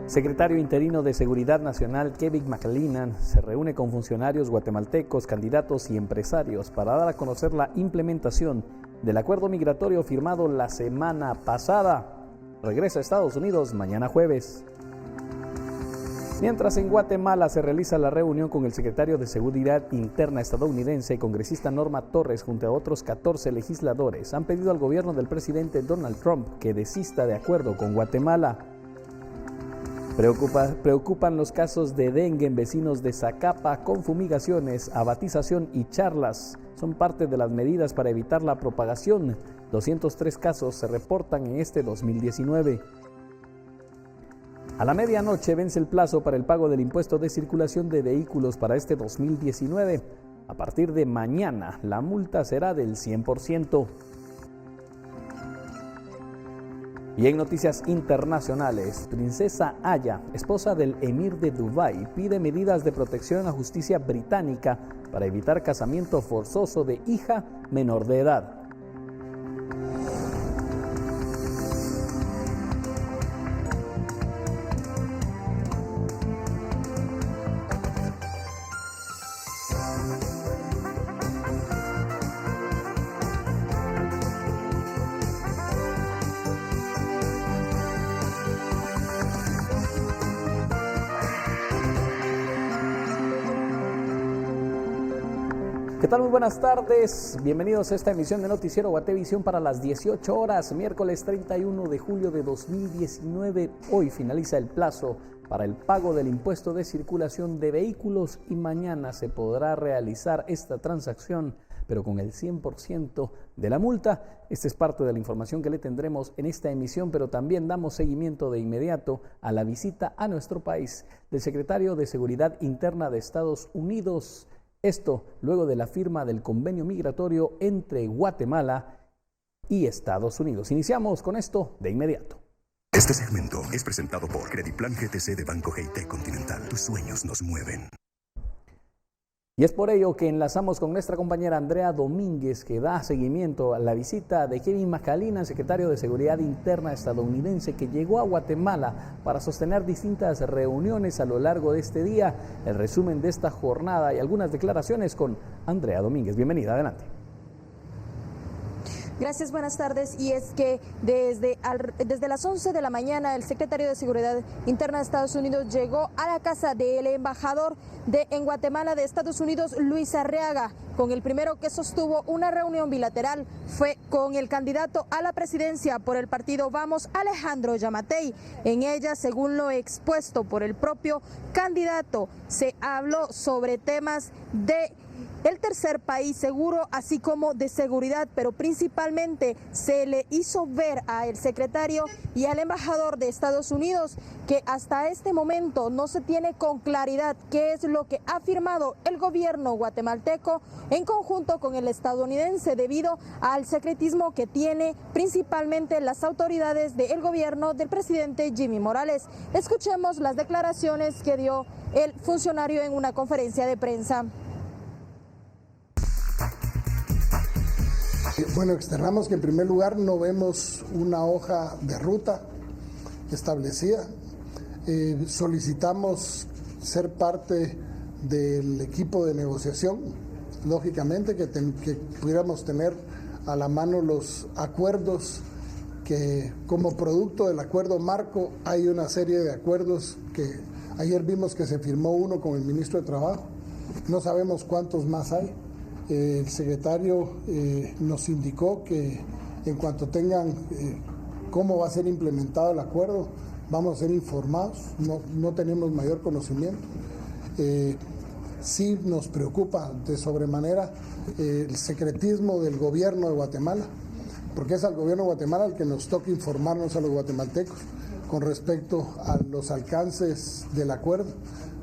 Secretario interino de Seguridad Nacional Kevin McAleenan se reúne con funcionarios guatemaltecos, candidatos y empresarios para dar a conocer la implementación del acuerdo migratorio firmado la semana pasada. Regresa a Estados Unidos mañana jueves. Mientras en Guatemala se realiza la reunión con el secretario de Seguridad Interna estadounidense, congresista Norma Torres, junto a otros 14 legisladores, han pedido al gobierno del presidente Donald Trump que desista de acuerdo con Guatemala. Preocupan los casos de dengue en vecinos de Zacapa con fumigaciones, abatización y charlas. Son parte de las medidas para evitar la propagación. 203 casos se reportan en este 2019. A la medianoche vence el plazo para el pago del impuesto de circulación de vehículos para este 2019. A partir de mañana, la multa será del 100%. Y en noticias internacionales, Princesa Aya, esposa del emir de Dubái, pide medidas de protección a la justicia británica para evitar casamiento forzoso de hija menor de edad. ¿Qué tal? Muy buenas tardes. Bienvenidos a esta emisión de Noticiero Guatevisión para las 18 horas, miércoles 31 de julio de 2019. Hoy finaliza el plazo para el pago del impuesto de circulación de vehículos y mañana se podrá realizar esta transacción, pero con el 100% de la multa. Esta es parte de la información que le tendremos en esta emisión, pero también damos seguimiento de inmediato a la visita a nuestro país del secretario de Seguridad Interna de Estados Unidos. Esto luego de la firma del convenio migratorio entre Guatemala y Estados Unidos. Iniciamos con esto de inmediato. Este segmento es presentado por Crediplan GTC de Banco GT Continental. Tus sueños nos mueven. Y es por ello que enlazamos con nuestra compañera Andrea Domínguez, que da seguimiento a la visita de Kevin McAleenan, secretario de Seguridad Interna estadounidense, que llegó a Guatemala para sostener distintas reuniones a lo largo de este día. El resumen de esta jornada y algunas declaraciones con Andrea Domínguez. Bienvenida, adelante. Gracias, buenas tardes. Y es que desde las 11 de la mañana el secretario de Seguridad Interna de Estados Unidos llegó a la casa del embajador en Guatemala de Estados Unidos, Luis Arriaga. Con el primero que sostuvo una reunión bilateral fue con el candidato a la presidencia por el partido Vamos, Alejandro Yamatei. En ella, según lo expuesto por el propio candidato, se habló sobre temas de el tercer país seguro, así como de seguridad, pero principalmente se le hizo ver al secretario y al embajador de Estados Unidos que hasta este momento no se tiene con claridad qué es lo que ha firmado el gobierno guatemalteco en conjunto con el estadounidense debido al secretismo que tiene principalmente las autoridades del gobierno del presidente Jimmy Morales. Escuchemos las declaraciones que dio el funcionario en una conferencia de prensa. Bueno, externamos que en primer lugar no vemos una hoja de ruta establecida. Solicitamos ser parte del equipo de negociación, lógicamente que pudiéramos tener a la mano los acuerdos que como producto del acuerdo marco hay una serie de acuerdos que ayer vimos que se firmó uno con el ministro de Trabajo, no sabemos cuántos más hay. El secretario nos indicó que en cuanto tengan cómo va a ser implementado el acuerdo, vamos a ser informados, no tenemos mayor conocimiento. Sí nos preocupa de sobremanera el secretismo del gobierno de Guatemala, porque es al gobierno de Guatemala el que nos toca informarnos a los guatemaltecos con respecto a los alcances del acuerdo,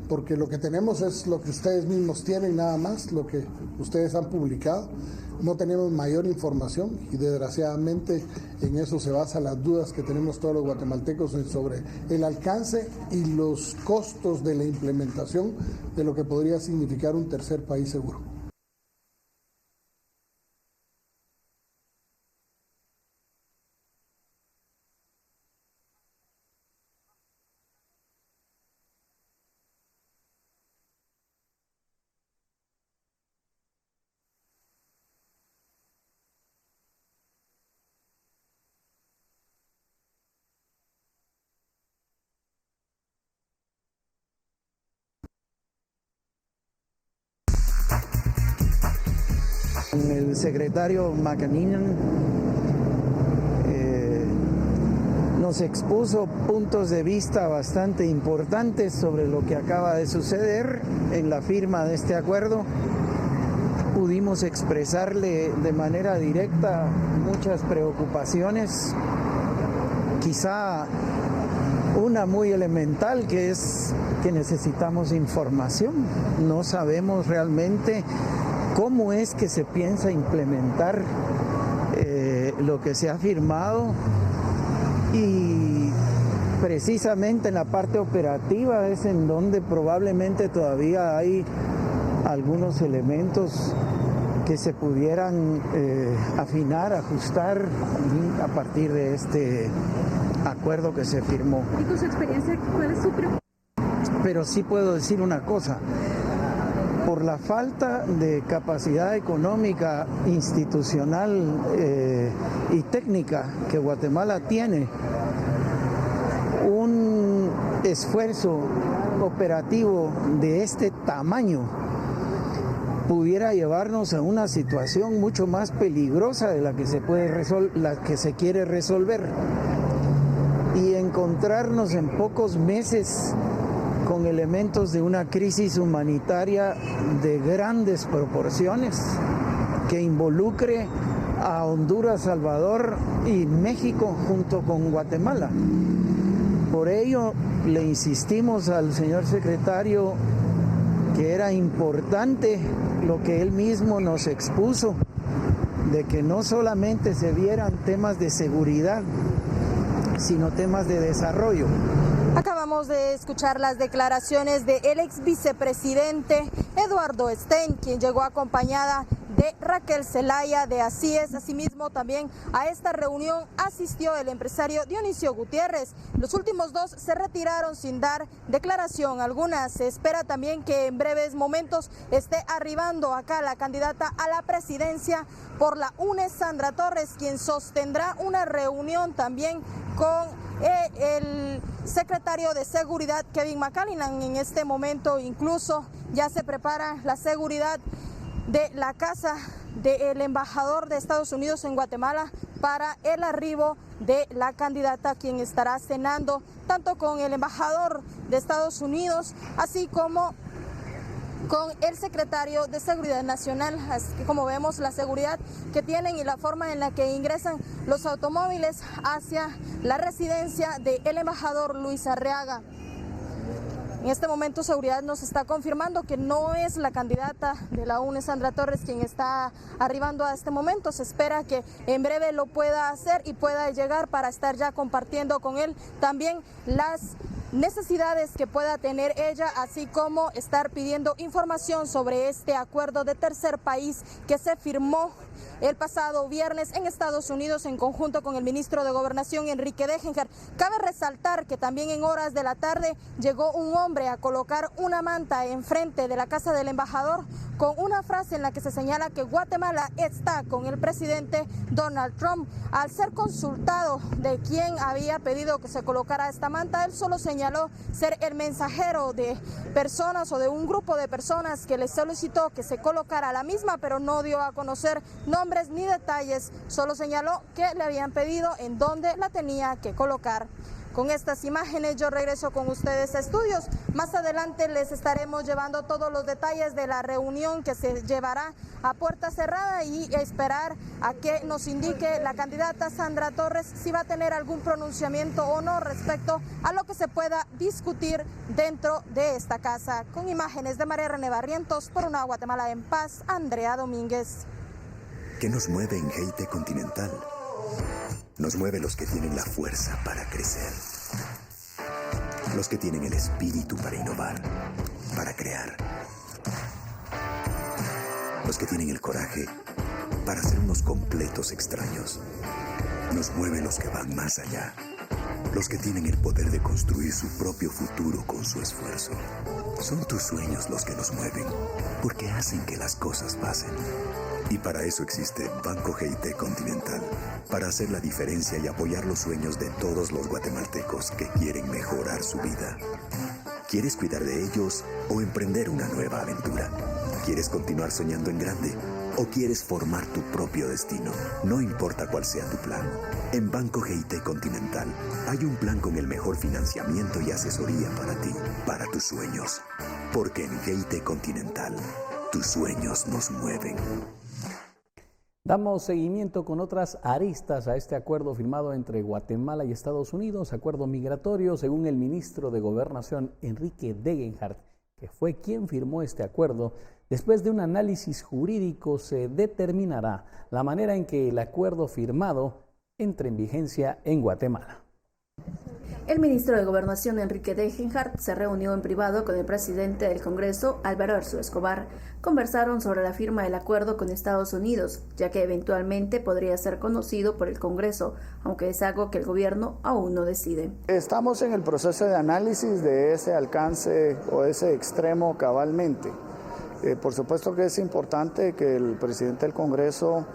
porque lo que tenemos es lo que ustedes mismos tienen, nada más, lo que ustedes han publicado. No tenemos mayor información y desgraciadamente en eso se basan las dudas que tenemos todos los guatemaltecos sobre el alcance y los costos de la implementación de lo que podría significar un tercer país seguro. El secretario McAninnon nos expuso puntos de vista bastante importantes sobre lo que acaba de suceder en la firma de este acuerdo. Pudimos expresarle de manera directa muchas preocupaciones, quizá una muy elemental, que es que necesitamos información. No sabemos realmente cómo es que se piensa implementar lo que se ha firmado, y precisamente en la parte operativa es en donde probablemente todavía hay algunos elementos que se pudieran afinar, ajustar a partir de este acuerdo que se firmó. ¿Y con su experiencia cuál es su preocupación? Pero sí puedo decir una cosa: por la falta de capacidad económica, institucional y técnica que Guatemala tiene, un esfuerzo operativo de este tamaño pudiera llevarnos a una situación mucho más peligrosa de la que se quiere resolver, y encontrarnos en pocos meses con elementos de una crisis humanitaria de grandes proporciones que involucre a Honduras, Salvador y México junto con Guatemala. Por ello le insistimos al señor secretario que era importante lo que él mismo nos expuso, de que no solamente se vieran temas de seguridad, sino temas de desarrollo. Acabamos de escuchar las declaraciones del ex vicepresidente Eduardo Stein, quien llegó acompañada de Raquel Zelaya de Asíes. Asimismo, también a esta reunión asistió el empresario Dionisio Gutiérrez. Los últimos dos se retiraron sin dar declaración alguna. Se espera también que en breves momentos esté arribando acá la candidata a la presidencia por la UNE, Sandra Torres, quien sostendrá una reunión también con el secretario de Seguridad, Kevin McAninnon. En este momento incluso ya se prepara la seguridad de la casa del embajador de Estados Unidos en Guatemala para el arribo de la candidata, quien estará cenando tanto con el embajador de Estados Unidos, así como con el secretario de Seguridad Nacional. Así que, como vemos, la seguridad que tienen y la forma en la que ingresan los automóviles hacia la residencia del embajador Luis Arriaga. En este momento seguridad nos está confirmando que no es la candidata de la UNE, Sandra Torres, quien está arribando a este momento. Se espera que en breve lo pueda hacer y pueda llegar para estar ya compartiendo con él también las necesidades que pueda tener ella, así como estar pidiendo información sobre este acuerdo de tercer país que se firmó el pasado viernes en Estados Unidos en conjunto con el ministro de Gobernación, Enrique Degenger. Cabe resaltar que también en horas de la tarde llegó un hombre a colocar una manta enfrente de la casa del embajador con una frase en la que se señala que Guatemala está con el presidente Donald Trump. Al ser consultado de quién había pedido que se colocara esta manta, él solo señaló ser el mensajero de personas o de un grupo de personas que le solicitó que se colocara la misma, pero no dio a conocer nombres ni detalles, solo señaló que le habían pedido en dónde la tenía que colocar. Con estas imágenes yo regreso con ustedes a estudios. Más adelante les estaremos llevando todos los detalles de la reunión que se llevará a puerta cerrada y esperar a que nos indique la candidata Sandra Torres si va a tener algún pronunciamiento o no respecto a lo que se pueda discutir dentro de esta casa. Con imágenes de María René Barrientos, por una Guatemala en paz, Andrea Domínguez. ¿Qué nos mueve en GIT Continental? Nos mueve los que tienen la fuerza para crecer, los que tienen el espíritu para innovar, para crear, los que tienen el coraje para ser unos completos extraños. Nos mueven los que van más allá, los que tienen el poder de construir su propio futuro con su esfuerzo. Son tus sueños los que nos mueven, porque hacen que las cosas pasen. Y para eso existe Banco GIT Continental, para hacer la diferencia y apoyar los sueños de todos los guatemaltecos que quieren mejorar su vida. ¿Quieres cuidar de ellos o emprender una nueva aventura? ¿Quieres continuar soñando en grande ¿O quieres formar tu propio destino? No importa cuál sea tu plan. En Banco GIT Continental hay un plan con el mejor financiamiento y asesoría para ti, para tus sueños. Porque en GIT Continental, tus sueños nos mueven. Damos seguimiento con otras aristas a este acuerdo firmado entre Guatemala y Estados Unidos, acuerdo migratorio, según el ministro de Gobernación, Enrique Degenhardt, que fue quien firmó este acuerdo. Después de un análisis jurídico se determinará la manera en que el acuerdo firmado entre en vigencia en Guatemala. El ministro de Gobernación, Enrique Degenhardt, se reunió en privado con el presidente del Congreso, Álvaro Arzú Escobar. Conversaron sobre la firma del acuerdo con Estados Unidos, ya que eventualmente podría ser conocido por el Congreso, aunque es algo que el gobierno aún no decide. Estamos en el proceso de análisis de ese alcance o ese extremo cabalmente. Por supuesto que es importante que el presidente del Congreso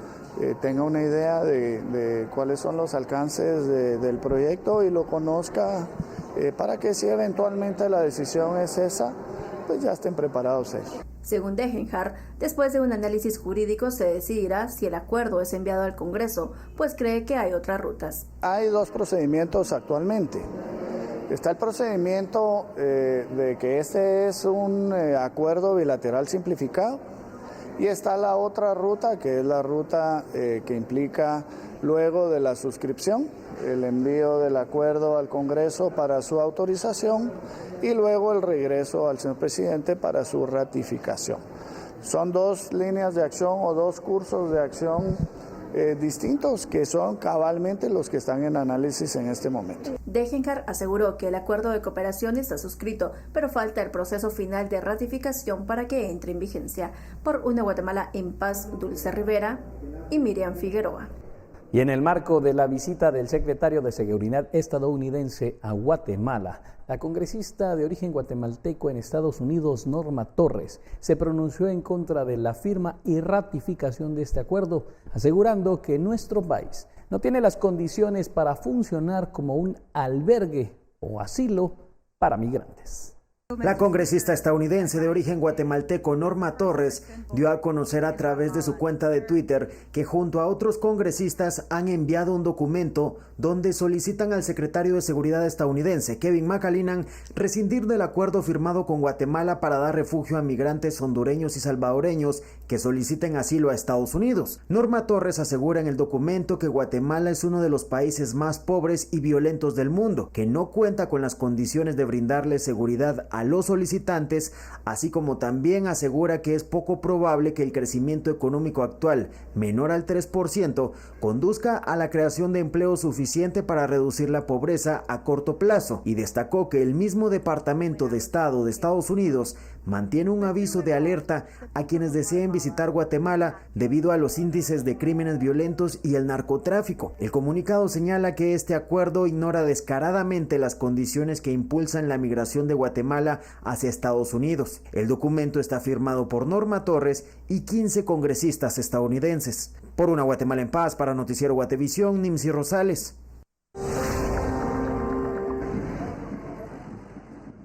tenga una idea de cuáles son los alcances del proyecto y lo conozca para que si eventualmente la decisión es esa, pues ya estén preparados ellos. Según Degenhardt, después de un análisis jurídico se decidirá si el acuerdo es enviado al Congreso, pues cree que hay otras rutas. Hay dos procedimientos actualmente. Está el procedimiento de que este es un acuerdo bilateral simplificado y está la otra ruta, que es la ruta que implica luego de la suscripción, el envío del acuerdo al Congreso para su autorización y luego el regreso al señor presidente para su ratificación. Son dos líneas de acción o dos cursos de acción distintos que son cabalmente los que están en análisis en este momento. Degenhardt aseguró que el acuerdo de cooperación está suscrito, pero falta el proceso final de ratificación para que entre en vigencia. Por una Guatemala en paz, Dulce Rivera y Miriam Figueroa. Y en el marco de la visita del secretario de Seguridad estadounidense a Guatemala, la congresista de origen guatemalteco en Estados Unidos, Norma Torres, se pronunció en contra de la firma y ratificación de este acuerdo, asegurando que nuestro país no tiene las condiciones para funcionar como un albergue o asilo para migrantes. La congresista estadounidense de origen guatemalteco Norma Torres dio a conocer a través de su cuenta de Twitter que junto a otros congresistas han enviado un documento donde solicitan al secretario de Seguridad estadounidense, Kevin McAleenan, rescindir del acuerdo firmado con Guatemala para dar refugio a migrantes hondureños y salvadoreños que soliciten asilo a Estados Unidos. Norma Torres asegura en el documento que Guatemala es uno de los países más pobres y violentos del mundo, que no cuenta con las condiciones de brindarle seguridad a los solicitantes, así como también asegura que es poco probable que el crecimiento económico actual, menor al 3%, conduzca a la creación de empleo suficiente para reducir la pobreza a corto plazo, y destacó que el mismo Departamento de Estado de Estados Unidos mantiene un aviso de alerta a quienes deseen visitar Guatemala debido a los índices de crímenes violentos y el narcotráfico. El comunicado señala que este acuerdo ignora descaradamente las condiciones que impulsan la migración de Guatemala hacia Estados Unidos. El documento está firmado por Norma Torres y 15 congresistas estadounidenses. Por una Guatemala en paz, para Noticiero Guatevisión, Nimsi Rosales.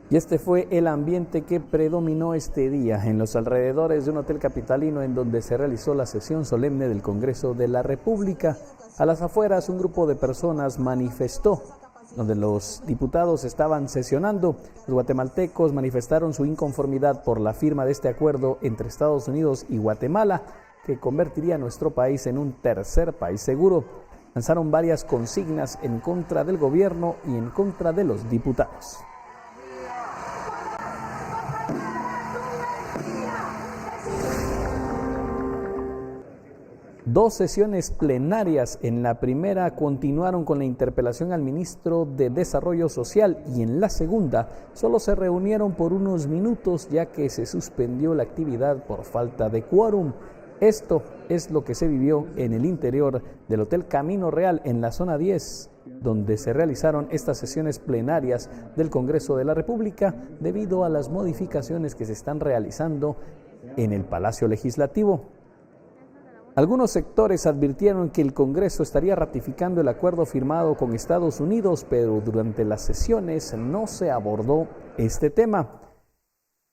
Y este fue el ambiente que predominó este día en los alrededores de un hotel capitalino en donde se realizó la sesión solemne del Congreso de la República. A las afueras, un grupo de personas manifestó, donde los diputados estaban sesionando. Los guatemaltecos manifestaron su inconformidad por la firma de este acuerdo entre Estados Unidos y Guatemala, que convertiría a nuestro país en un tercer país seguro. Lanzaron varias consignas en contra del gobierno y en contra de los diputados. Dos sesiones plenarias. En la primera continuaron con la interpelación al ministro de Desarrollo Social y en la segunda solo se reunieron por unos minutos ya que se suspendió la actividad por falta de quórum. Esto es lo que se vivió en el interior del Hotel Camino Real en la zona 10, donde se realizaron estas sesiones plenarias del Congreso de la República debido a las modificaciones que se están realizando en el Palacio Legislativo. Algunos sectores advirtieron que el Congreso estaría ratificando el acuerdo firmado con Estados Unidos, pero durante las sesiones no se abordó este tema.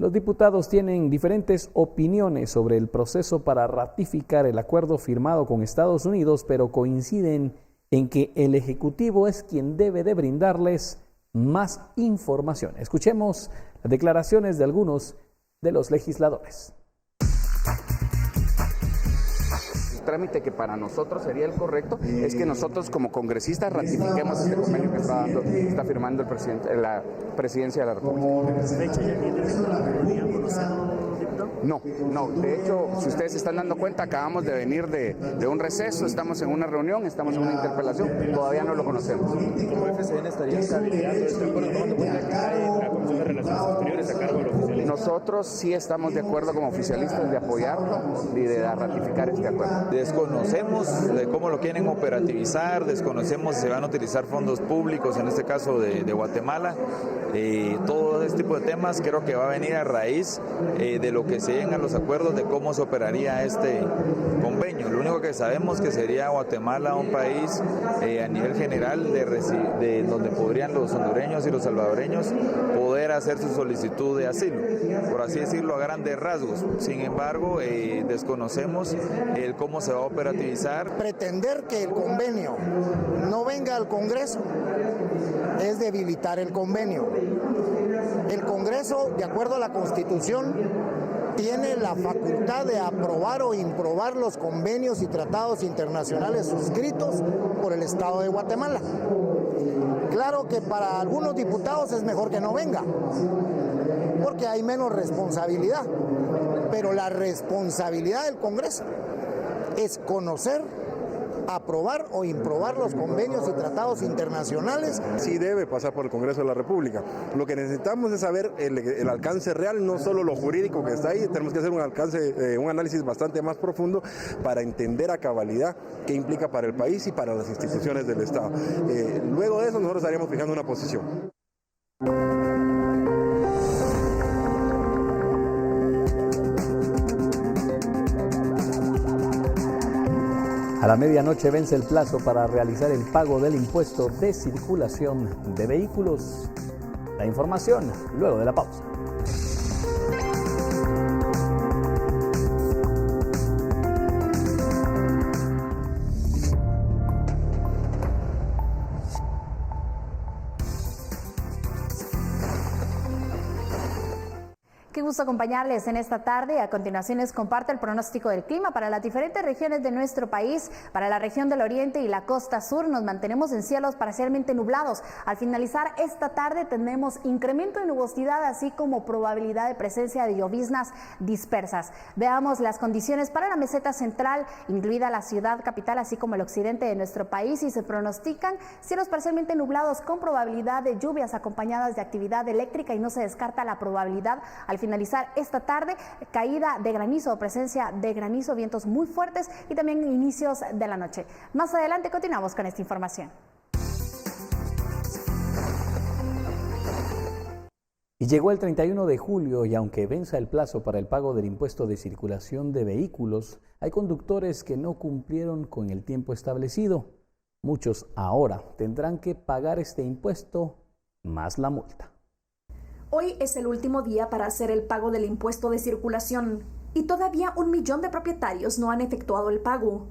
Los diputados tienen diferentes opiniones sobre el proceso para ratificar el acuerdo firmado con Estados Unidos, pero coinciden en que el Ejecutivo es quien debe de brindarles más información. Escuchemos las declaraciones de algunos de los legisladores. Trámite que para nosotros sería el correcto es que nosotros como congresistas ratifiquemos este convenio que está firmando el presidente, la presidencia de la República. No, de hecho, si ustedes se están dando cuenta, acabamos de venir de un receso, estamos en una reunión, estamos en una interpelación, todavía no lo conocemos. ¿Cómo FCN estaría cabildeando este acuerdo? ¿Cuándo podría caer en la Comisión de Relaciones Exteriores a cargo del oficialismo? Nosotros sí estamos de acuerdo como oficialistas de apoyarlo y de ratificar este acuerdo. Desconocemos de cómo lo quieren operativizar, desconocemos si se van a utilizar fondos públicos, en este caso de Guatemala. Todo este tipo de temas creo que va a venir a raíz de lo que se lleguen a los acuerdos de cómo se operaría este convenio. Lo único que sabemos que sería Guatemala un país a nivel general de donde podrían los hondureños y los salvadoreños poder hacer su solicitud de asilo, por así decirlo a grandes rasgos. Sin embargo, desconocemos el cómo se va a operativizar. Pretender que el convenio no venga al Congreso es debilitar el convenio. El Congreso, de acuerdo a la Constitución, tiene la facultad de aprobar o improbar los convenios y tratados internacionales suscritos por el Estado de Guatemala. Claro que para algunos diputados es mejor que no venga, porque hay menos responsabilidad, pero la responsabilidad del Congreso es conocer, aprobar o improbar los convenios y tratados internacionales. Sí debe pasar por el Congreso de la República. Lo que necesitamos es saber el alcance real, no solo lo jurídico que está ahí, tenemos que hacer un análisis bastante más profundo para entender a cabalidad qué implica para el país y para las instituciones del Estado. Luego de eso nosotros estaríamos fijando una posición. A la medianoche vence el plazo para realizar el pago del impuesto de circulación de vehículos. La información luego de la pausa. Qué gusto acompañarles en esta tarde. A continuación les comparto el pronóstico del clima para las diferentes regiones de nuestro país. Para la región del oriente y la costa sur nos mantenemos en cielos parcialmente nublados. Al finalizar esta tarde tenemos incremento de nubosidad, así como probabilidad de presencia de lloviznas dispersas. Veamos las condiciones para la meseta central, incluida la ciudad capital, así como el occidente de nuestro país, y se pronostican cielos parcialmente nublados con probabilidad de lluvias acompañadas de actividad eléctrica, y no se descarta la probabilidad al finalizar esta tarde caída de granizo o presencia de granizo, vientos muy fuertes y también inicios de la noche. Más adelante continuamos con esta información. Y llegó el 31 de julio y aunque venza el plazo para el pago del impuesto de circulación de vehículos, hay conductores que no cumplieron con el tiempo establecido. Muchos ahora tendrán que pagar este impuesto más la multa. Hoy es el último día para hacer el pago del impuesto de circulación y todavía 1 millón de propietarios no han efectuado el pago.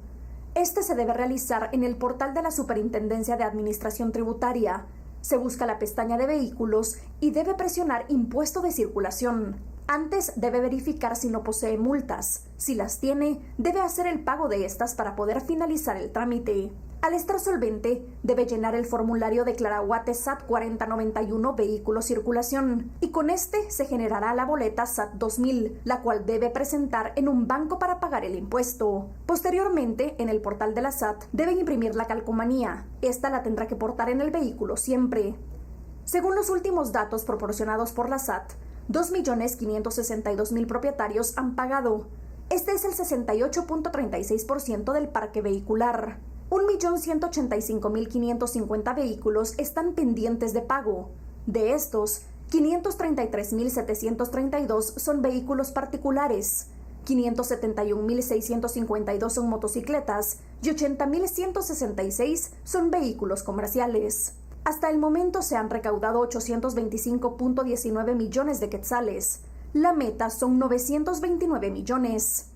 Este se debe realizar en el portal de la Superintendencia de Administración Tributaria. Se busca la pestaña de vehículos y debe presionar impuesto de circulación. Antes debe verificar si no posee multas. Si las tiene, debe hacer el pago de estas para poder finalizar el trámite. Al estar solvente, debe llenar el formulario Declaraguate SAT 4091 Vehículo Circulación y con este se generará la boleta SAT 2000, la cual debe presentar en un banco para pagar el impuesto. Posteriormente, en el portal de la SAT, deben imprimir la calcomanía. Esta la tendrá que portar en el vehículo siempre. Según los últimos datos proporcionados por la SAT, 2.562.000 propietarios han pagado. Este es el 68.36% del parque vehicular. 1.185.550 vehículos están pendientes de pago. De estos, 533.732 son vehículos particulares, 571.652 son motocicletas y 80.166 son vehículos comerciales. Hasta el momento se han recaudado 825.19 millones de quetzales. La meta son 929 millones.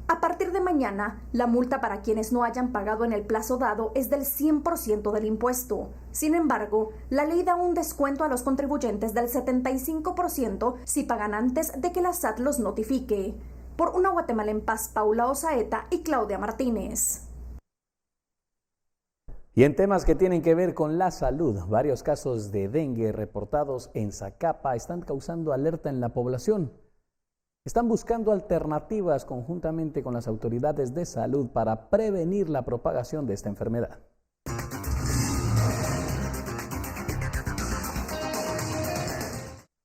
A partir de mañana, la multa para quienes no hayan pagado en el plazo dado es del 100% del impuesto. Sin embargo, la ley da un descuento a los contribuyentes del 75% si pagan antes de que la SAT los notifique. Por Una Guatemala en Paz, Paula Osaeta y Claudia Martínez. Y en temas que tienen que ver con la salud, varios casos de dengue reportados en Zacapa están causando alerta en la población. Están buscando alternativas conjuntamente con las autoridades de salud para prevenir la propagación de esta enfermedad.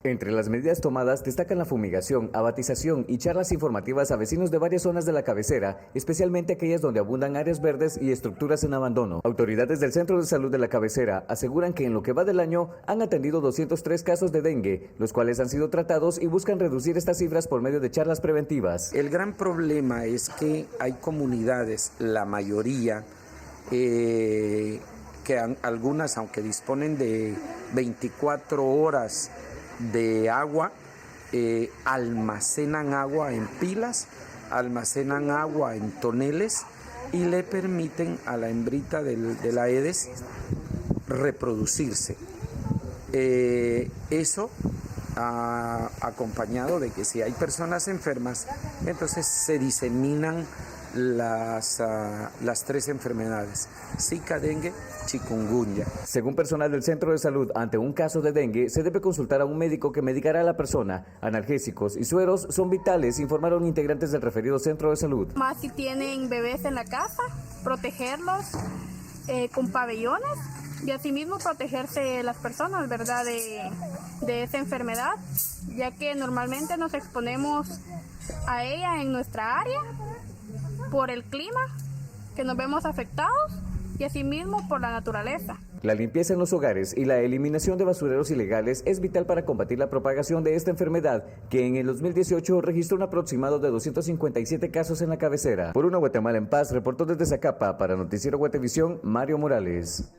Entre las medidas tomadas destacan la fumigación, abatización y charlas informativas a vecinos de varias zonas de la cabecera, especialmente aquellas donde abundan áreas verdes y estructuras en abandono. Autoridades del Centro de Salud de la cabecera aseguran que en lo que va del año han atendido 203 casos de dengue, los cuales han sido tratados y buscan reducir estas cifras por medio de charlas preventivas. El gran problema es que hay comunidades, la mayoría, que algunas, aunque disponen de 24 horas de agua, almacenan agua en pilas, almacenan agua en toneles y le permiten a la hembrita de la Aedes reproducirse. Eso acompañado de que si hay personas enfermas, entonces se diseminan las 3 enfermedades: Zika, dengue, chikungunya. Según personal del centro de salud, ante un caso de dengue se debe consultar a un médico que medicará a la persona. Analgésicos y sueros son vitales, informaron integrantes del referido centro de salud. Más si tienen bebés en la casa, protegerlos con pabellones y asimismo protegerse las personas, ¿verdad?, de esa enfermedad, ya que normalmente nos exponemos a ella en nuestra área por el clima, que nos vemos afectados, y asimismo por la naturaleza. La limpieza en los hogares y la eliminación de basureros ilegales es vital para combatir la propagación de esta enfermedad, que en el 2018 registró un aproximado de 257 casos en la cabecera. Por Una Guatemala en Paz, reportó desde Zacapa para Noticiero Guatevisión, Mario Morales.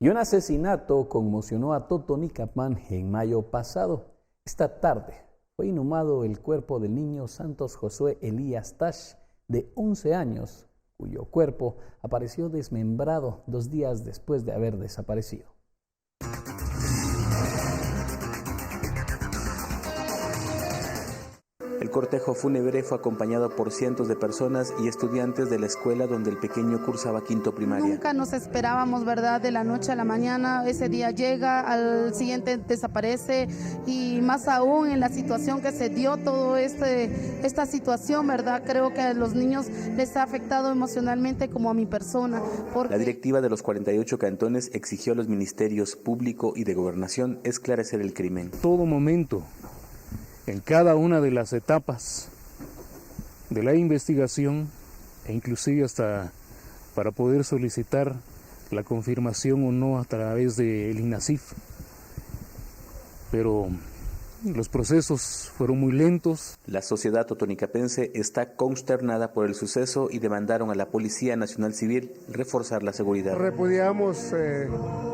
Y un asesinato conmocionó a Totonicapán en mayo pasado. Esta tarde fue inhumado el cuerpo del niño Santos Josué Elías Tash, de 11 años, cuyo cuerpo apareció desmembrado 2 días después de haber desaparecido. El cortejo fúnebre fue acompañado por cientos de personas y estudiantes de la escuela donde el pequeño cursaba quinto primaria. Nunca nos esperábamos, ¿verdad?, de la noche a la mañana. Ese día llega, al siguiente desaparece, y más aún en la situación que se dio toda esta situación, ¿verdad? Creo que a los niños les ha afectado emocionalmente como a mi persona. La directiva de los 48 cantones exigió a los ministerios público y de gobernación esclarecer el crimen. Todo momento, en cada una de las etapas de la investigación, e inclusive hasta para poder solicitar la confirmación o no a través del INASIF. Pero los procesos fueron muy lentos. La sociedad totonicapense está consternada por el suceso y demandaron a la Policía Nacional Civil reforzar la seguridad. Repudiamos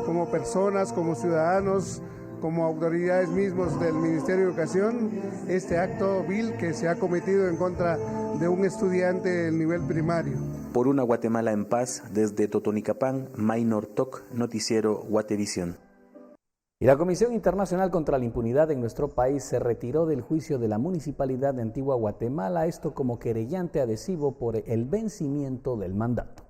como personas, como ciudadanos, como autoridades mismos del Ministerio de Educación, este acto vil que se ha cometido en contra de un estudiante del nivel primario. Por Una Guatemala en Paz, desde Totonicapán, Maynor Toc, Noticiero Guatevisión. Y la Comisión Internacional contra la Impunidad en nuestro país se retiró del juicio de la Municipalidad de Antigua Guatemala, esto como querellante adhesivo por el vencimiento del mandato.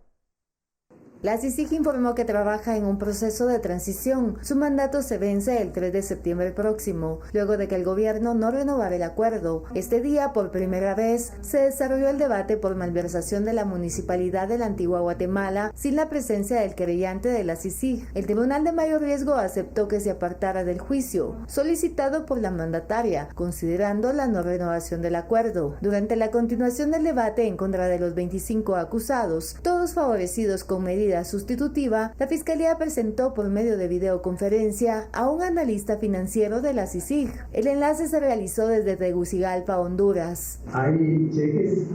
La CICIG informó que trabaja en un proceso de transición. Su mandato se vence el 3 de septiembre próximo, luego de que el gobierno no renovara el acuerdo. Este día, por primera vez, se desarrolló el debate por malversación de la Municipalidad de la Antigua Guatemala sin la presencia del querellante de la CICIG. El Tribunal de Mayor Riesgo aceptó que se apartara del juicio, solicitado por la mandataria, considerando la no renovación del acuerdo. Durante la continuación del debate en contra de los 25 acusados, todos favorecidos con medidas sustitutiva, la Fiscalía presentó por medio de videoconferencia a un analista financiero de la CICIG. El enlace se realizó desde Tegucigalpa, Honduras. Hay cheques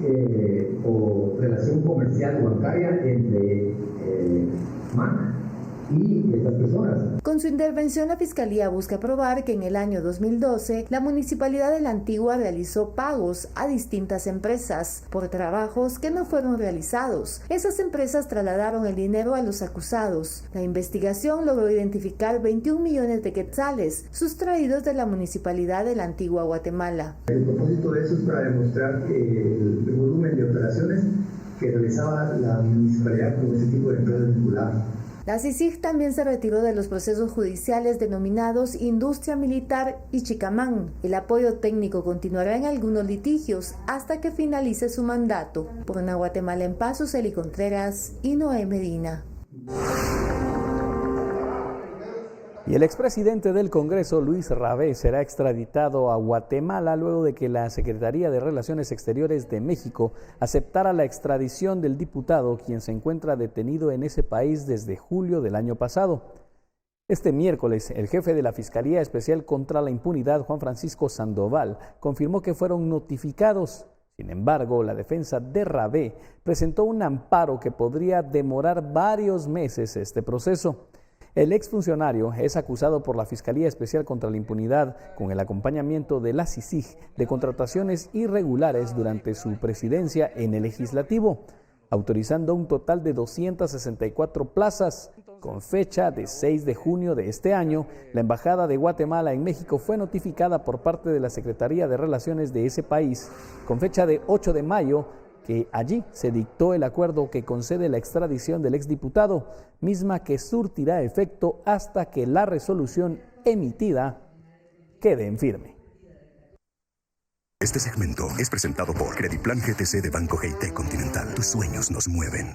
o relación comercial bancaria entre MAC y estas personas. Con su intervención, la Fiscalía busca probar que en el año 2012 la Municipalidad de La Antigua realizó pagos a distintas empresas por trabajos que no fueron realizados. Esas empresas trasladaron el dinero a los acusados. La investigación logró identificar 21 millones de quetzales sustraídos de la Municipalidad de La Antigua Guatemala. El propósito de eso es para demostrar el volumen de operaciones que realizaba la municipalidad con ese tipo de empresas vinculadas. La CICIG también se retiró de los procesos judiciales denominados Industria Militar y Chicamán. El apoyo técnico continuará en algunos litigios hasta que finalice su mandato. Por una Guatemala en paz, Suseli Contreras y Noé Medina. Y el expresidente del Congreso, Luis Rabé, será extraditado a Guatemala luego de que la Secretaría de Relaciones Exteriores de México aceptara la extradición del diputado, quien se encuentra detenido en ese país desde julio del año pasado. Este miércoles, el jefe de la Fiscalía Especial contra la Impunidad, Juan Francisco Sandoval, confirmó que fueron notificados. Sin embargo, la defensa de Rabé presentó un amparo que podría demorar varios meses este proceso. El exfuncionario es acusado por la Fiscalía Especial contra la Impunidad, con el acompañamiento de la CICIG, de contrataciones irregulares durante su presidencia en el Legislativo, autorizando un total de 264 plazas. Con fecha de 6 de junio de este año, la Embajada de Guatemala en México fue notificada por parte de la Secretaría de Relaciones de ese país, con fecha de 8 de mayo, que allí se dictó el acuerdo que concede la extradición del exdiputado, misma que surtirá efecto hasta que la resolución emitida quede en firme. Este segmento es presentado por Crediplan GTC de Banco GT Continental. Tus sueños nos mueven.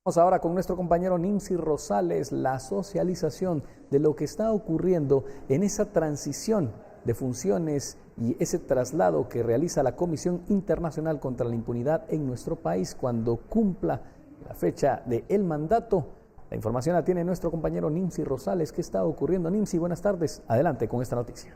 Vamos ahora con nuestro compañero Nimsi Rosales, la socialización de lo que está ocurriendo en esa transición de funciones y ese traslado que realiza la Comisión Internacional contra la Impunidad en nuestro país cuando cumpla la fecha del mandato. La información la tiene nuestro compañero Nimsi Rosales. ¿Qué está ocurriendo? Nimsi, buenas tardes. Adelante con esta noticia.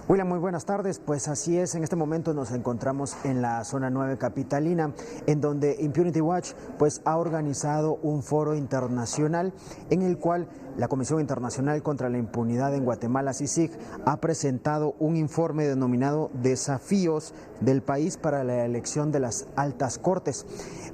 William, muy buenas tardes. Pues así es, en este momento nos encontramos en la zona 9 capitalina, en donde Impunity Watch pues ha organizado un foro internacional en el cual la Comisión Internacional contra la Impunidad en Guatemala, CICIG, ha presentado un informe denominado Desafíos del país para la elección de las altas cortes.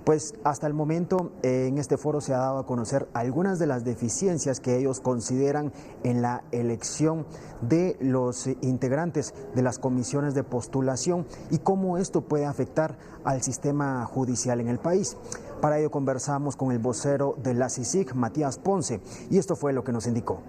Pues hasta el momento en este foro se ha dado a conocer algunas de las deficiencias que ellos consideran en la elección de los integrantes de las comisiones de postulación y cómo esto puede afectar al sistema judicial en el país. Para ello conversamos con el vocero de la CICIG, Matías Ponce, y esto fue lo que nos indicó.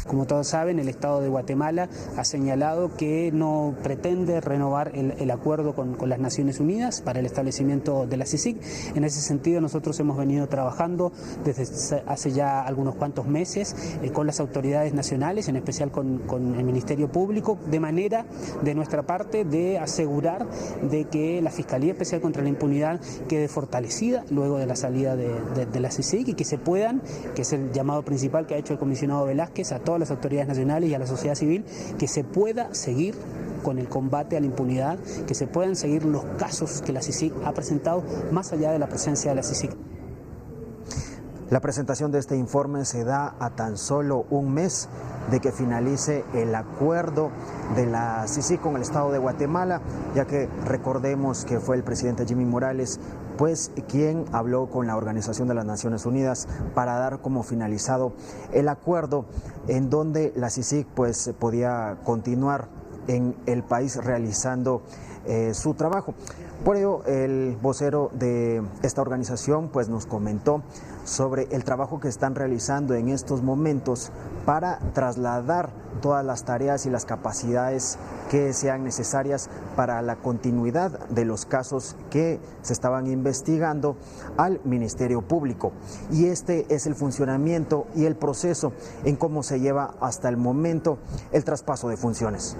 Como todos saben, el Estado de Guatemala ha señalado que no pretende renovar el acuerdo con las Naciones Unidas para el establecimiento de la CICIG. En ese sentido, nosotros hemos venido trabajando desde hace ya algunos cuantos meses con las autoridades nacionales, en especial con el Ministerio Público, de manera, de nuestra parte, de asegurar de que la Fiscalía Especial contra la Impunidad quede fortalecida luego de la salida de la CICIG y que se puedan, que es el llamado principal que ha hecho el comisionado Velázquez a todas las autoridades nacionales y a la sociedad civil, que se pueda seguir con el combate a la impunidad, que se puedan seguir los casos que la CICIG ha presentado más allá de la presencia de la CICIG. La presentación de este informe se da a tan solo un mes de que finalice el acuerdo de la CICIG con el Estado de Guatemala, ya que recordemos que fue el presidente Jimmy Morales pues quien habló con la Organización de las Naciones Unidas para dar como finalizado el acuerdo en donde la CICIG pues podía continuar en el país realizando su trabajo. Por ello, el vocero de esta organización pues nos comentó sobre el trabajo que están realizando en estos momentos para trasladar todas las tareas y las capacidades que sean necesarias para la continuidad de los casos que se estaban investigando al Ministerio Público. Y este es el funcionamiento y el proceso en cómo se lleva hasta el momento el traspaso de funciones.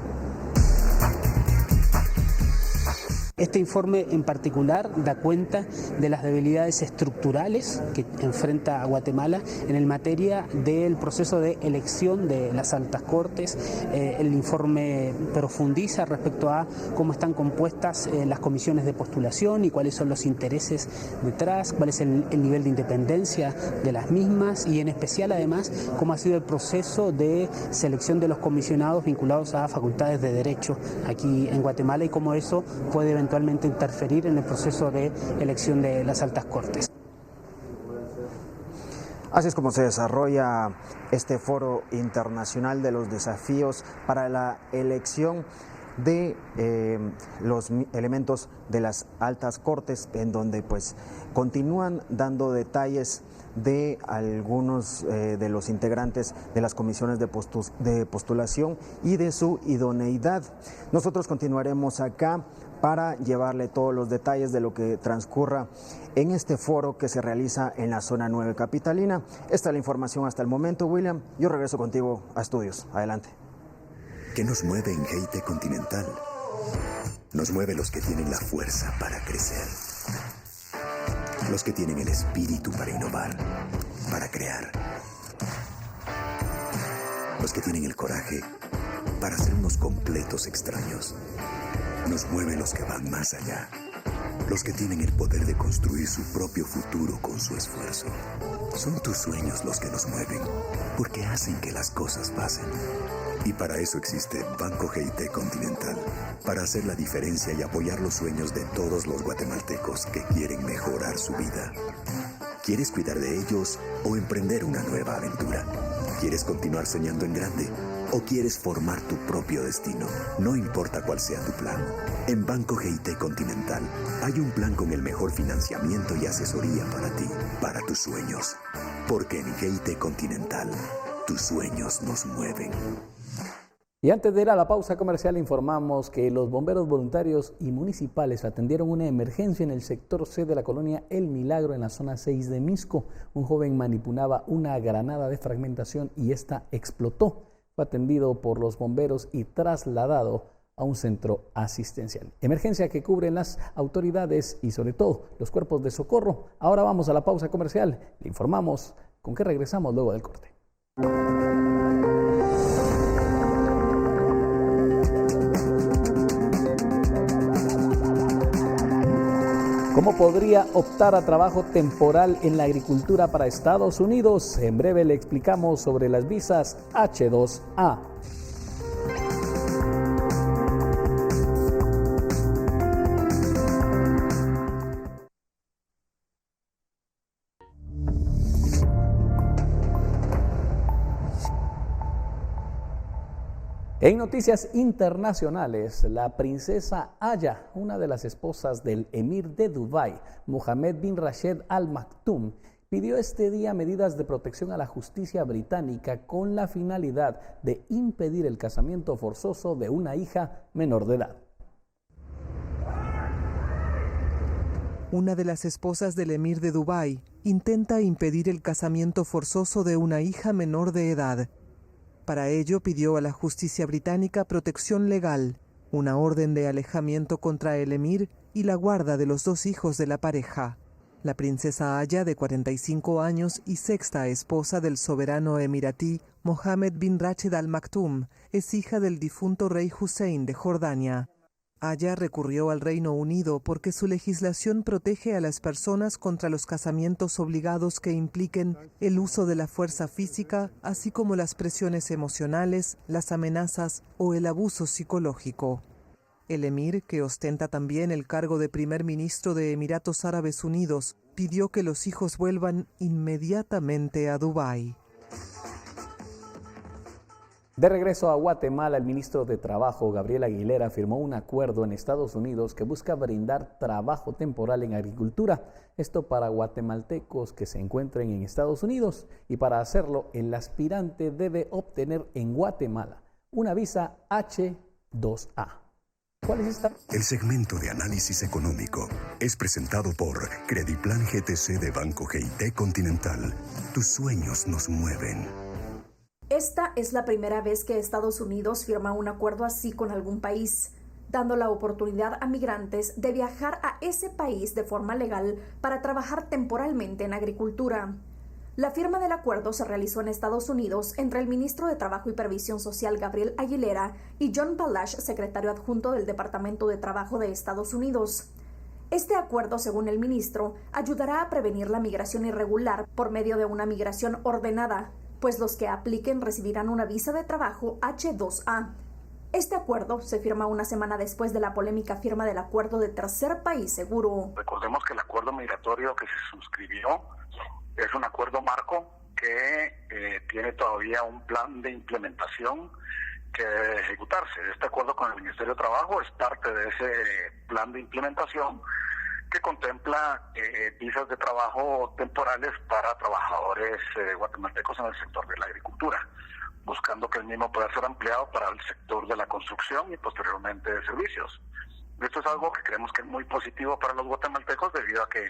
Este informe en particular da cuenta de las debilidades estructurales que enfrenta a Guatemala en el materia del proceso de elección de las altas cortes. El informe profundiza respecto a cómo están compuestas las comisiones de postulación y cuáles son los intereses detrás, cuál es el nivel de independencia de las mismas y en especial además cómo ha sido el proceso de selección de los comisionados vinculados a facultades de derecho aquí en Guatemala y cómo eso puede eventualmente interferir en el proceso de elección de las altas cortes. Así es como se desarrolla este foro internacional de los desafíos para la elección de los elementos de las altas cortes, en donde pues continúan dando detalles de algunos de los integrantes de las comisiones de postulación y de su idoneidad. Nosotros continuaremos acá para llevarle todos los detalles de lo que transcurra en este foro que se realiza en la zona 9 capitalina. Esta es la información hasta el momento, William. Yo regreso contigo a estudios. Adelante. ¿Qué nos mueve en GIT Continental? Nos mueve los que tienen la fuerza para crecer. Los que tienen el espíritu para innovar, para crear. Los que tienen el coraje para ser unos completos extraños. Nos mueven los que van más allá. Los que tienen el poder de construir su propio futuro con su esfuerzo. Son tus sueños los que nos mueven, porque hacen que las cosas pasen. Y para eso existe Banco GIT Continental, para hacer la diferencia y apoyar los sueños de todos los guatemaltecos que quieren mejorar su vida. ¿Quieres cuidar de ellos o emprender una nueva aventura? ¿Quieres continuar soñando en grande o quieres formar tu propio destino? No importa cuál sea tu plan. En Banco GIT Continental hay un plan con el mejor financiamiento y asesoría para ti, para tus sueños. Porque en GIT Continental, tus sueños nos mueven. Y antes de ir a la pausa comercial informamos que los bomberos voluntarios y municipales atendieron una emergencia en el sector C de la colonia El Milagro en la zona 6 de Misco. Un joven manipulaba una granada de fragmentación y esta explotó. Fue atendido por los bomberos y trasladado a un centro asistencial. Emergencia que cubren las autoridades y sobre todo los cuerpos de socorro. Ahora vamos a la pausa comercial. Le informamos con qué regresamos luego del corte. ¿Cómo podría optar a trabajo temporal en la agricultura para Estados Unidos? En breve le explicamos sobre las visas H2A. En noticias internacionales, la princesa Aya, una de las esposas del emir de Dubái, Mohammed bin Rashid Al Maktoum, pidió este día medidas de protección a la justicia británica con la finalidad de impedir el casamiento forzoso de una hija menor de edad. Una de las esposas del emir de Dubái intenta impedir el casamiento forzoso de una hija menor de edad. Para ello pidió a la justicia británica protección legal, una orden de alejamiento contra el emir y la guarda de los dos hijos de la pareja. La princesa Aya, de 45 años y sexta esposa del soberano emiratí Mohammed bin Rashid Al Maktoum, es hija del difunto rey Hussein de Jordania. Aya recurrió al Reino Unido porque su legislación protege a las personas contra los casamientos obligados que impliquen el uso de la fuerza física, así como las presiones emocionales, las amenazas o el abuso psicológico. El emir, que ostenta también el cargo de primer ministro de Emiratos Árabes Unidos, pidió que los hijos vuelvan inmediatamente a Dubái. De regreso a Guatemala, el ministro de Trabajo, Gabriel Aguilera, firmó un acuerdo en Estados Unidos que busca brindar trabajo temporal en agricultura. Esto para guatemaltecos que se encuentren en Estados Unidos. Y para hacerlo, el aspirante debe obtener en Guatemala una visa H2A. ¿Cuál es esta? El segmento de análisis económico es presentado por Crediplan GTC de Banco GIT Continental. Tus sueños nos mueven. Esta es la primera vez que Estados Unidos firma un acuerdo así con algún país. dando la oportunidad a migrantes de viajar a ese país de forma legal para trabajar temporalmente en agricultura. La firma del acuerdo se realizó en Estados Unidos entre el ministro de Trabajo y Previsión Social Gabriel Aguilera y John Balash, secretario adjunto del Departamento de Trabajo de Estados Unidos. Este acuerdo, según el ministro, ayudará a prevenir la migración irregular por medio de una migración ordenada, pues los que apliquen recibirán una visa de trabajo H-2A. Este acuerdo se firma una semana después de la polémica firma del acuerdo de tercer país seguro. Recordemos que el acuerdo migratorio que se suscribió es un acuerdo marco que tiene todavía un plan de implementación que debe ejecutarse. Este acuerdo con el Ministerio de Trabajo es parte de ese plan de implementación que contempla visas de trabajo temporales para trabajadores guatemaltecos en el sector de la agricultura, buscando que el mismo pueda ser ampliado para el sector de la construcción y posteriormente de servicios. Esto es algo que creemos que es muy positivo para los guatemaltecos debido a que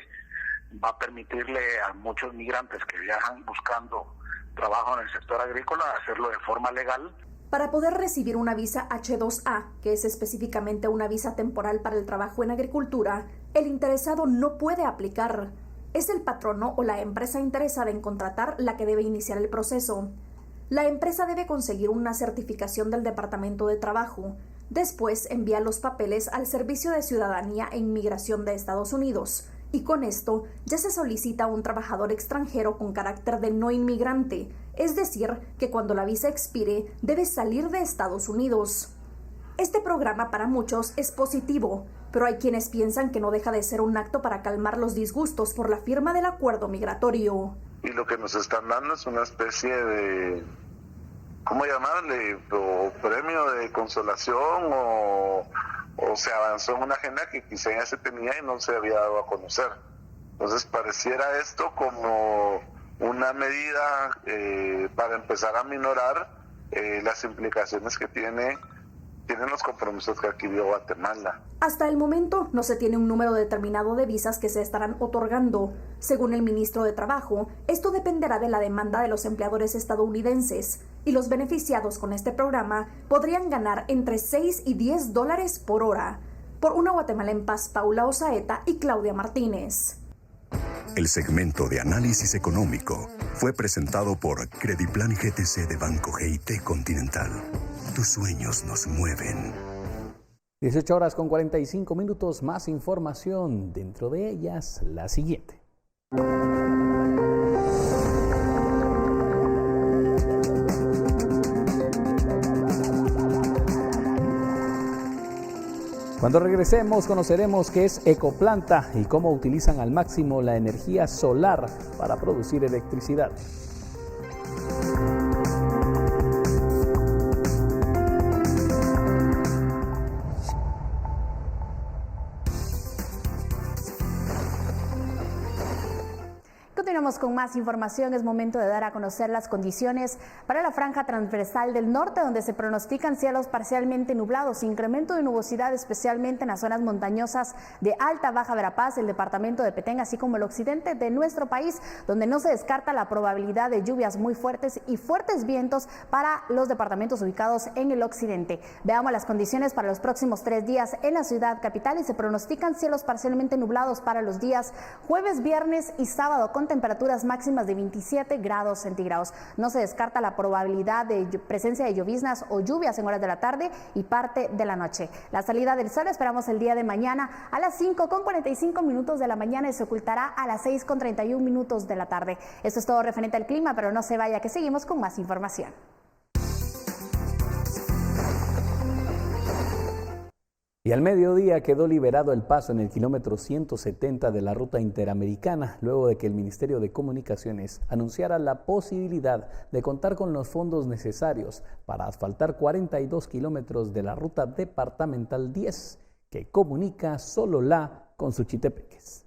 va a permitirle a muchos migrantes que viajan buscando trabajo en el sector agrícola hacerlo de forma legal. Para poder recibir una visa H-2A, que es específicamente una visa temporal para el trabajo en agricultura, el interesado no puede aplicar. Es el patrono o la empresa interesada en contratar la que debe iniciar el proceso. La empresa debe conseguir una certificación del Departamento de Trabajo. Después envía los papeles al Servicio de Ciudadanía e Inmigración de Estados Unidos. Y con esto ya se solicita un trabajador extranjero con carácter de no inmigrante, es decir, que cuando la visa expire debe salir de Estados Unidos. Este programa para muchos es positivo, pero hay quienes piensan que no deja de ser un acto para calmar los disgustos por la firma del acuerdo migratorio. Y lo que nos están dando es una especie de, ¿cómo llamarle? O premio de consolación o se avanzó en una agenda que quizá ya se tenía y no se había dado a conocer. Entonces pareciera esto como una medida para empezar a minorar las implicaciones que tienen los compromisos que adquirió Guatemala. Hasta el momento no se tiene un número determinado de visas que se estarán otorgando. Según el ministro de Trabajo, esto dependerá de la demanda de los empleadores estadounidenses y los beneficiados con este programa podrían ganar entre 6 y 10 dólares por hora. Por Una Guatemala en Paz, Paula Osaeta y Claudia Martínez. El segmento de análisis económico fue presentado por Crediplan GTC de Banco GIT Continental. Tus sueños nos mueven. 18 horas con 45 minutos, más información. Dentro de ellas, la siguiente. Cuando regresemos conoceremos qué es Ecoplanta y cómo utilizan al máximo la energía solar para producir electricidad. Continuamos con más información. Es momento de dar a conocer las condiciones para la franja transversal del norte, donde se pronostican cielos parcialmente nublados, incremento de nubosidad especialmente en las zonas montañosas de Alta Baja Verapaz, el departamento de Petén, así como el occidente de nuestro país, donde no se descarta la probabilidad de lluvias muy fuertes y fuertes vientos para los departamentos ubicados en el occidente. Veamos las condiciones para los próximos 3 días en la ciudad capital y se pronostican cielos parcialmente nublados para los días jueves, viernes y sábado, con temperaturas máximas de 27 grados centígrados. No se descarta la probabilidad de presencia de lloviznas o lluvias en horas de la tarde y parte de la noche. La salida del sol esperamos el día de mañana a las 5:45 de la mañana y se ocultará a las 6:31 de la tarde. Esto es todo referente al clima, pero no se vaya que seguimos con más información. Y al mediodía quedó liberado el paso en el kilómetro 170 de la ruta interamericana, luego de que el Ministerio de Comunicaciones anunciara la posibilidad de contar con los fondos necesarios para asfaltar 42 kilómetros de la ruta departamental 10, que comunica Sololá con Suchitepeques.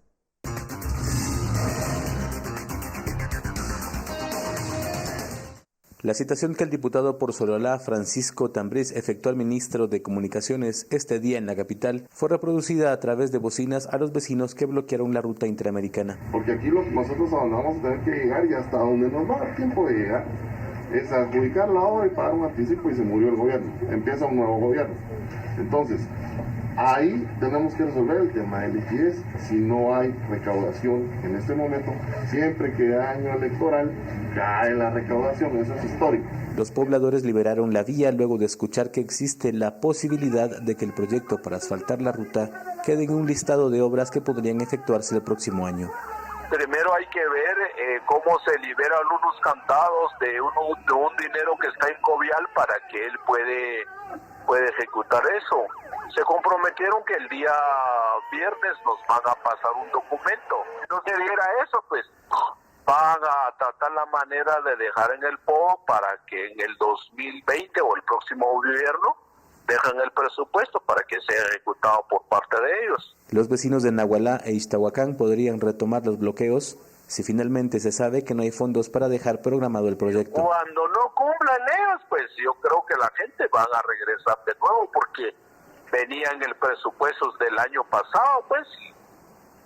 La citación que el diputado por Sololá, Francisco Tambriz, efectuó al ministro de Comunicaciones este día en la capital fue reproducida a través de bocinas a los vecinos que bloquearon la ruta interamericana. Porque aquí nosotros a donde vamos a tener que llegar y hasta donde nos va a dar tiempo de llegar es adjudicar la obra y pagar un anticipo y se murió el gobierno. Empieza un nuevo gobierno. Entonces, Ahí tenemos que resolver el tema de liquidez. Si no hay recaudación en este momento, siempre que hay año electoral, cae la recaudación, eso es histórico. Los pobladores liberaron la vía luego de escuchar que existe la posibilidad de que el proyecto para asfaltar la ruta quede en un listado de obras que podrían efectuarse el próximo año. Primero hay que ver cómo se liberan unos candados de un dinero que está en Covial para que él puede ejecutar eso. Se comprometieron que el día viernes nos van a pasar un documento. Si no se diera eso, pues van a tratar la manera de dejar en el PO para que en el 2020 o el próximo gobierno dejen el presupuesto para que sea ejecutado por parte de ellos. Los vecinos de Nahualá e Ixtahuacán podrían retomar los bloqueos si finalmente se sabe que no hay fondos para dejar programado el proyecto. Cuando no cumplan ellos, pues yo creo que la gente va a regresar de nuevo porque venían el presupuesto del año pasado, pues,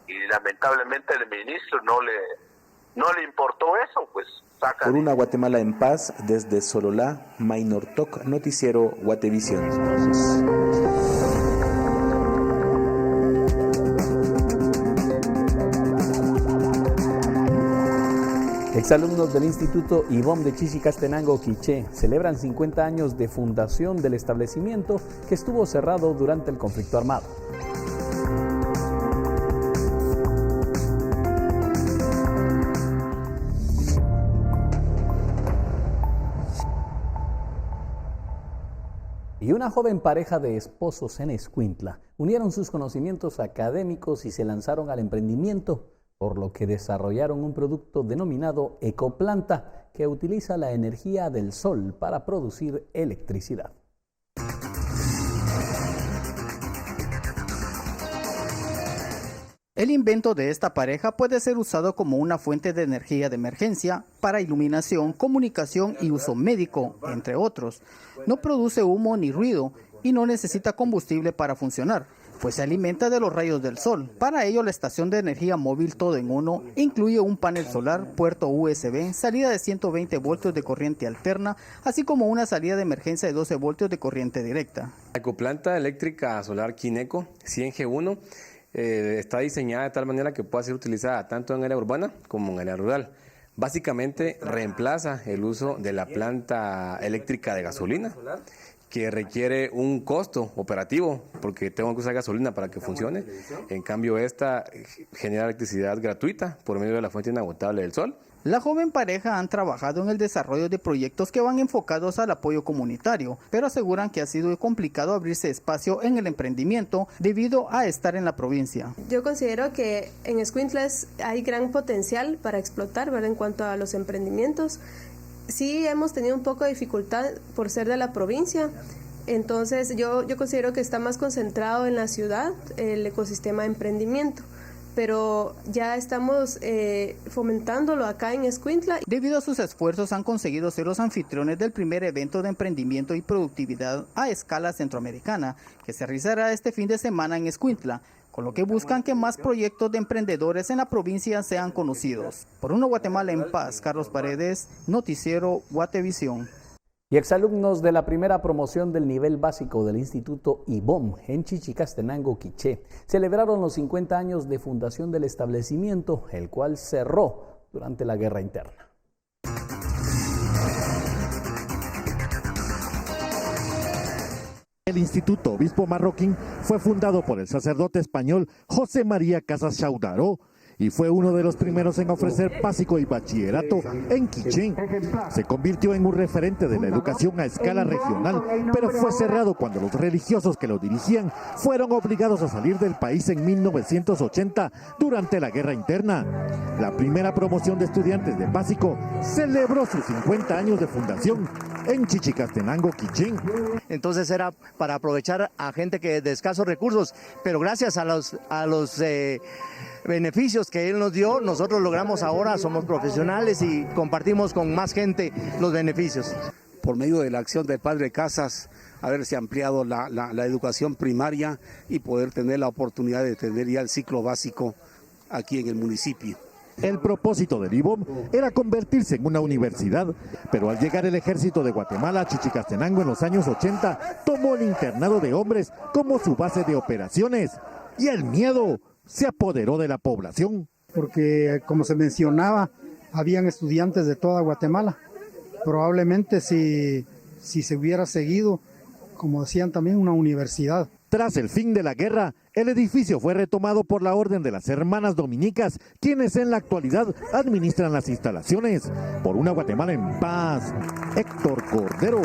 y lamentablemente el ministro no le importó eso, pues. Por una Guatemala en paz, desde Sololá, Maynor Toc, Noticiero Guatevisión. Exalumnos del Instituto IBOM de Chichicastenango, Quiché, celebran 50 años de fundación del establecimiento que estuvo cerrado durante el conflicto armado. Y una joven pareja de esposos en Escuintla unieron sus conocimientos académicos y se lanzaron al emprendimiento, por lo que desarrollaron un producto denominado Ecoplanta, que utiliza la energía del sol para producir electricidad. El invento de esta pareja puede ser usado como una fuente de energía de emergencia para iluminación, comunicación y uso médico, entre otros. No produce humo ni ruido y no necesita combustible para funcionar, pues se alimenta de los rayos del sol. Para ello, la estación de energía móvil todo en uno incluye un panel solar, puerto USB, salida de 120 voltios de corriente alterna, así como una salida de emergencia de 12 voltios de corriente directa. La ecoplanta eléctrica solar Kineco 100G1 está diseñada de tal manera que pueda ser utilizada tanto en área urbana como en área rural. Básicamente reemplaza el uso de la planta eléctrica de gasolina, que requiere un costo operativo porque tengo que usar gasolina para que funcione. En cambio, esta genera electricidad gratuita por medio de la fuente inagotable del sol. La joven pareja han trabajado en el desarrollo de proyectos que van enfocados al apoyo comunitario, pero aseguran que ha sido complicado abrirse espacio en el emprendimiento debido a estar en la provincia. Yo considero que en Escuintla hay gran potencial para explotar, ¿verdad? En cuanto a los emprendimientos. Sí hemos tenido un poco de dificultad por ser de la provincia, entonces yo considero que está más concentrado en la ciudad el ecosistema de emprendimiento, pero ya estamos fomentándolo acá en Escuintla. Debido a sus esfuerzos han conseguido ser los anfitriones del primer evento de emprendimiento y productividad a escala centroamericana, que se realizará este fin de semana en Escuintla, con lo que buscan que más proyectos de emprendedores en la provincia sean conocidos. Por una Guatemala en paz, Carlos Paredes, Noticiero Guatevisión. Y exalumnos de la primera promoción del nivel básico del Instituto IBOM en Chichicastenango, Quiché, celebraron los 50 años de fundación del establecimiento, el cual cerró durante la guerra interna. El Instituto Obispo Marroquín fue fundado por el sacerdote español José María Casas Chaudaro y fue uno de los primeros en ofrecer básico y bachillerato en Quiché. Se convirtió en un referente de la educación a escala regional, pero fue cerrado cuando los religiosos que lo dirigían fueron obligados a salir del país en 1980 durante la guerra interna. La primera promoción de estudiantes de básico celebró sus 50 años de fundación en Chichicastenango, Quiché. Entonces era para aprovechar a gente que de escasos recursos, pero gracias a los beneficios que él nos dio, nosotros logramos ahora, somos profesionales y compartimos con más gente los beneficios. Por medio de la acción del padre Casas, haberse ampliado la educación primaria y poder tener la oportunidad de tener ya el ciclo básico aquí en el municipio. El propósito del IBOM era convertirse en una universidad, pero al llegar el ejército de Guatemala a Chichicastenango en los años 80, tomó el internado de hombres como su base de operaciones y el miedo se apoderó de la población. Porque, como se mencionaba, habían estudiantes de toda Guatemala. Probablemente si se hubiera seguido, como decían también, una universidad. Tras el fin de la guerra, el edificio fue retomado por la Orden de las Hermanas Dominicas, quienes en la actualidad administran las instalaciones. Por una Guatemala en paz, Héctor Cordero.